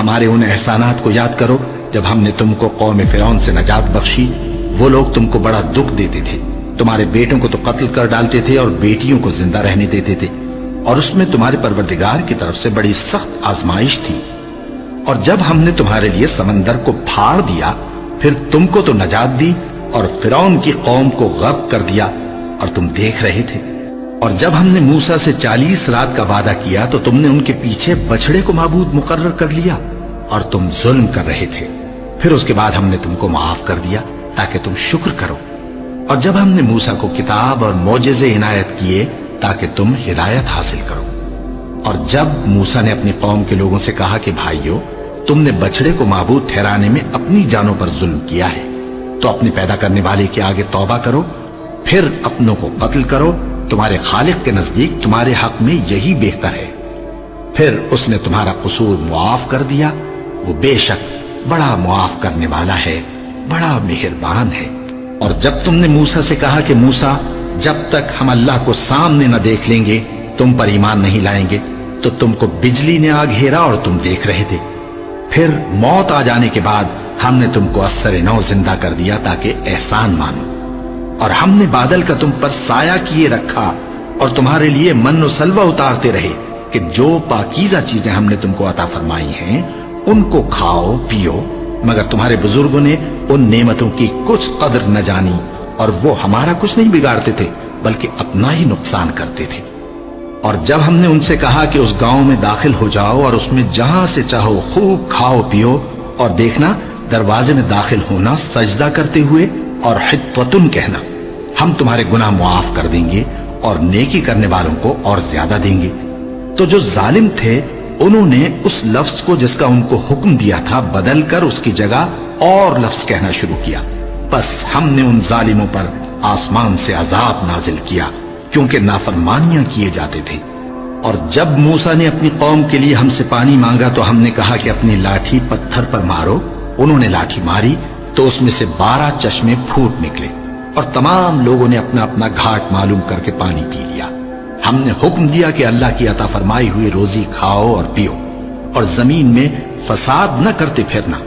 ہمارے ان احسانات کو یاد کرو جب ہم نے تم کو قوم فرعون سے نجات بخشی۔ وہ لوگ تم کو بڑا دکھ دیتے تھے، تمہارے بیٹوں کو تو قتل کر ڈالتے تھے اور بیٹیوں کو زندہ رہنے دیتے تھے، اور اس میں تمہارے پروردگار کی طرف سے بڑی سخت آزمائش تھی۔ اور جب ہم نے تمہارے لیے سمندر کو پھاڑ دیا، پھر تم کو تو نجات دی اور فرعون کی قوم کو غرق کر دیا، اور تم دیکھ رہے تھے۔ اور جب ہم نے موسیٰ سے 40 رات کا وعدہ کیا تو تم نے ان کے پیچھے بچڑے کو معبود مقرر کر لیا، اور تم ظلم کر رہے تھے۔ پھر اس کے بعد ہم نے تم کو معاف کر دیا تاکہ تم شکر کرو۔ اور جب ہم نے موسیٰ کو کتاب اور معجزے عنایت کیے تاکہ تم ہدایت حاصل کرو۔ اور جب موسیٰ نے اپنی قوم کے لوگوں سے کہا کہ بھائیو، تم نے بچڑے کو معبود ٹھہرانے میں اپنی جانوں پر ظلم کیا ہے، تو اپنے پیدا کرنے والے کے آگے توبہ کرو، پھر اپنوں کو قتل کرو، تمہارے خالق کے نزدیک تمہارے حق میں یہی بہتر ہے۔ پھر اس نے تمہارا قصور معاف کر دیا، وہ بے شک بڑا معاف کرنے والا ہے، بڑا مہربان ہے۔ اور جب تم نے موسیٰ سے کہا کہ موسیٰ، جب تک ہم اللہ کو سامنے نہ دیکھ لیں گے تم پر ایمان نہیں لائیں گے، تو تم کو بجلی نے آ گھیرا اور تم دیکھ رہے تھے۔ پھر موت آ جانے کے بعد ہم نے تم کو اثر نو زندہ کر دیا تاکہ احسان مانو۔ اور ہم نے بادل کا تم پر سایہ کیے رکھا اور تمہارے لیے من و سلوہ اتارتے رہے کہ جو پاکیزہ چیزیں ہم نے تم کو عطا فرمائی ہیں ان کو کھاؤ پیو، مگر تمہارے بزرگوں نے ان نعمتوں کی کچھ قدر نہ جانی، اور وہ ہمارا کچھ نہیں بگاڑتے تھے بلکہ اپنا ہی نقصان کرتے تھے۔ اور جب ہم نے ان سے کہا کہ اس گاؤں میں داخل ہو جاؤ اور اس میں جہاں سے چاہو خوب کھاؤ پیو، اور دیکھنا دروازے میں داخل ہونا سجدہ کرتے ہوئے اور حطوتن کہنا، ہم تمہارے گناہ معاف کر دیں گے اور نیکی کرنے والوں کو اور زیادہ دیں گے۔ تو جو ظالم تھے انہوں نے اس لفظ کو جس کا ان کو حکم دیا تھا بدل کر اس کی جگہ اور لفظ کہنا شروع کیا، بس ہم نے ان ظالموں پر آسمان سے عذاب نازل کیا کیونکہ نافرمانیاں کیے جاتے تھے۔ اور جب موسیٰ نے اپنی قوم کے لیے ہم سے پانی مانگا تو ہم نے کہا کہ اپنی لاٹھی پتھر پر مارو۔ انہوں نے لاٹھی ماری تو اس میں سے 12 چشمے پھوٹ نکلے، اور تمام لوگوں نے اپنا اپنا گھاٹ معلوم کر کے پانی پی لیا۔ ہم نے حکم دیا کہ اللہ کی عطا فرمائی ہوئی روزی کھاؤ اور پیو، اور زمین میں فساد نہ کرتے پھرنا۔